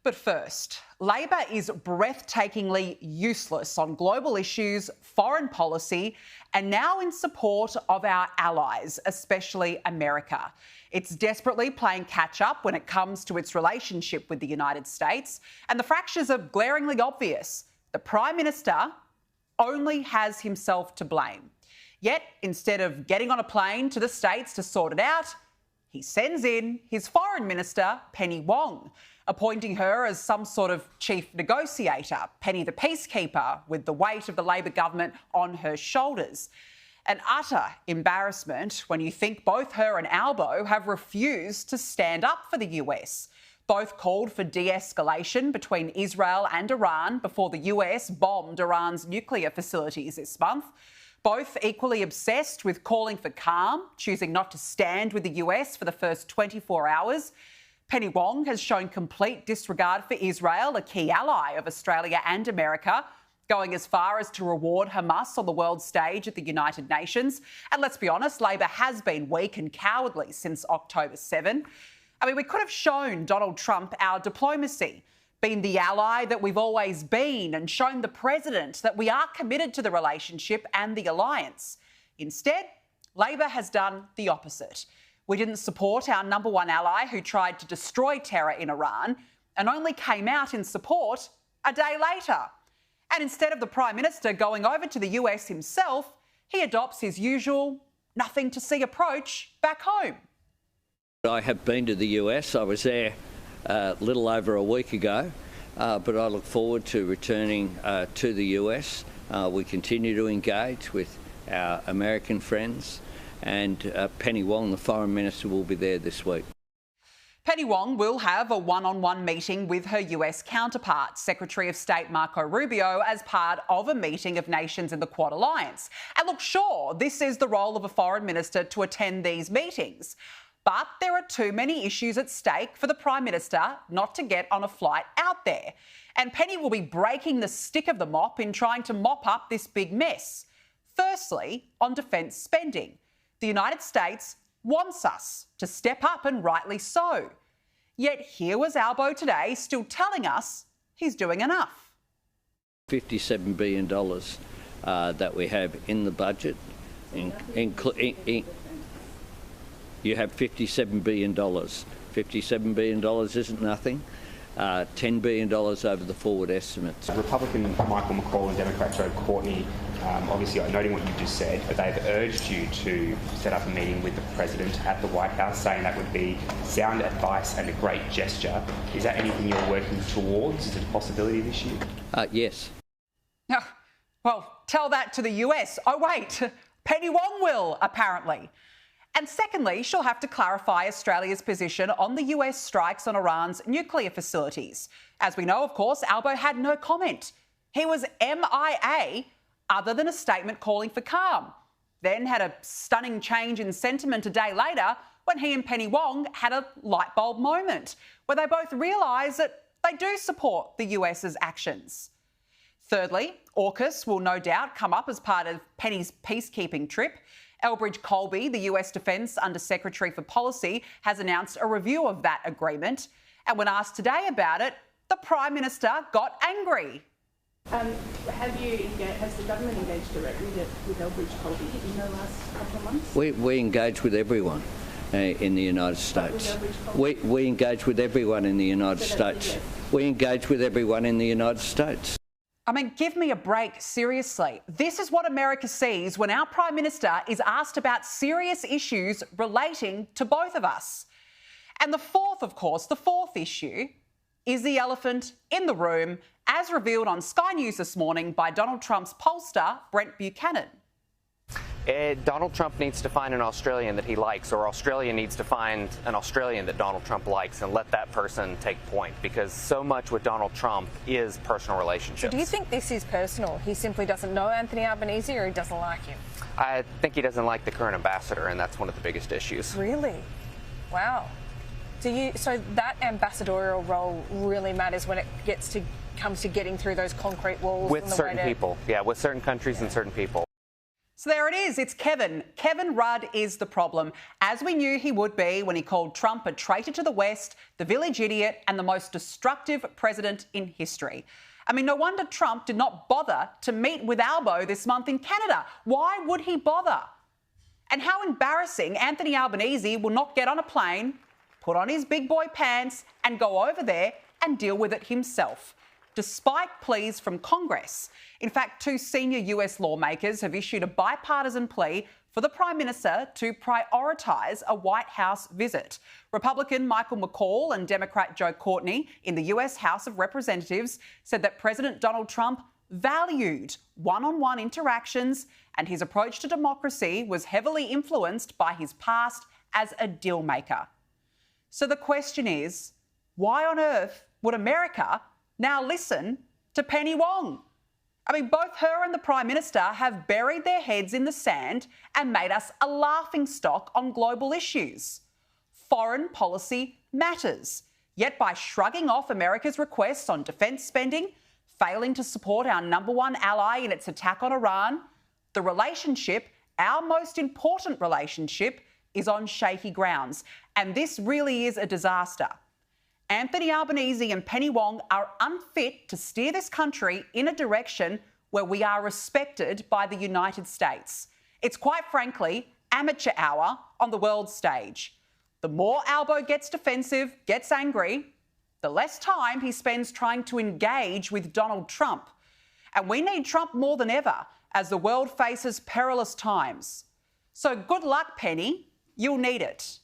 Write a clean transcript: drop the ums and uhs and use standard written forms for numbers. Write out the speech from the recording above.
But first, Labor is breathtakingly useless on global issues, foreign policy, and now in support of our allies, especially America. It's desperately playing catch-up when it comes to its relationship with the United States, and the fractures are glaringly obvious. The Prime Minister only has himself to blame. Yet, instead of getting on a plane to the States to sort it out, he sends in his Foreign Minister, Penny Wong, appointing her as some sort of chief negotiator, Penny the peacekeeper, with the weight of the Labor government on her shoulders. An utter embarrassment when you think both her and Albo have refused to stand up for the US. Both called for de-escalation between Israel and Iran before the US bombed Iran's nuclear facilities this month. Both equally obsessed with calling for calm, choosing not to stand with the US for the first 24 hours. Penny Wong has shown complete disregard for Israel, a key ally of Australia and America, going as far as to reward Hamas on the world stage at the United Nations. And let's be honest, Labor has been weak and cowardly since October 7. We could have shown Donald Trump our diplomacy, been the ally that we've always been, and shown the president that we are committed to the relationship and the alliance. Instead, Labor has done the opposite. We didn't support our number one ally who tried to destroy terror in Iran and only came out in support a day later. And instead of the Prime Minister going over to the US himself, he adopts his usual nothing-to-see approach back home. I have been to the US. I was there a little over a week ago, but I look forward to returning to the US. We continue to engage with our American friends, and Penny Wong, the Foreign Minister, will be there this week. Penny Wong will have a one-on-one meeting with her US counterpart, Secretary of State Marco Rubio, as part of a meeting of nations in the Quad Alliance. And look, sure, this is the role of a foreign minister to attend these meetings. But there are too many issues at stake for the Prime Minister not to get on a flight out there. And Penny will be breaking the stick of the mop in trying to mop up this big mess. Firstly, on defence spending. The United States wants us to step up, and rightly so. Yet here was Albo today still telling us he's doing enough. $57 billion that we have in the budget. You have $57 billion. $57 billion isn't nothing. $10 billion over the forward estimates. Republican Michael McCall and Democrat Joe Courtney, obviously noting what you just said, but they've urged you to set up a meeting with the President at the White House, saying that would be sound advice and a great gesture. Is that anything you're working towards? Is it a possibility this year? Yes. Well, tell that to the US. Oh, wait, Penny Wong will, apparently. And secondly, she'll have to clarify Australia's position on the US strikes on Iran's nuclear facilities. As we know, of course, Albo had no comment. He was MIA, other than a statement calling for calm. Then had a stunning change in sentiment a day later when he and Penny Wong had a light bulb moment where they both realised that they do support the US's actions. Thirdly, Aukus will no doubt come up as part of Penny's peacekeeping trip. Elbridge Colby, the US Defence Under-Secretary for Policy, has announced a review of that agreement. And when asked today about it, the Prime Minister got angry. Has the government engaged directly with Elbridge Colby in the last couple of months? We engage with everyone in the United States. We engage with everyone in the United States. We engage with everyone in the United States. Give me a break, seriously. This is what America sees when our Prime Minister is asked about serious issues relating to both of us. And the fourth issue is the elephant in the room, as revealed on Sky News this morning by Donald Trump's pollster, Brent Buchanan. Donald Trump needs to find an Australian that he likes, or Australia needs to find an Australian that Donald Trump likes, and let that person take point, because so much with Donald Trump is personal relationships. So do you think this is personal? He simply doesn't know Anthony Albanese, or he doesn't like him? I think he doesn't like the current ambassador, and that's one of the biggest issues. Really? Wow. So that ambassadorial role really matters when it comes to getting through those concrete walls? With certain people, yeah, with certain countries and certain people. So there it is. It's Kevin. Kevin Rudd is the problem, as we knew he would be when he called Trump a traitor to the West, the village idiot, and the most destructive president in history. I mean, no wonder Trump did not bother to meet with Albo this month in Canada. Why would he bother? And how embarrassing Anthony Albanese will not get on a plane, put on his big boy pants, and go over there and deal with it himself, despite pleas from Congress. In fact, 2 senior US lawmakers have issued a bipartisan plea for the Prime Minister to prioritise a White House visit. Republican Michael McCaul and Democrat Joe Courtney in the US House of Representatives said that President Donald Trump valued one-on-one interactions and his approach to democracy was heavily influenced by his past as a deal maker. So the question is, why on earth would America now listen to Penny Wong? I mean, both her and the Prime Minister have buried their heads in the sand and made us a laughingstock on global issues. Foreign policy matters. Yet by shrugging off America's requests on defence spending, failing to support our #1 ally in its attack on Iran, the relationship, our most important relationship, is on shaky grounds. And this really is a disaster. Anthony Albanese and Penny Wong are unfit to steer this country in a direction where we are respected by the United States. It's quite frankly amateur hour on the world stage. The more Albo gets defensive, gets angry, the less time he spends trying to engage with Donald Trump. And we need Trump more than ever as the world faces perilous times. So good luck, Penny. You'll need it.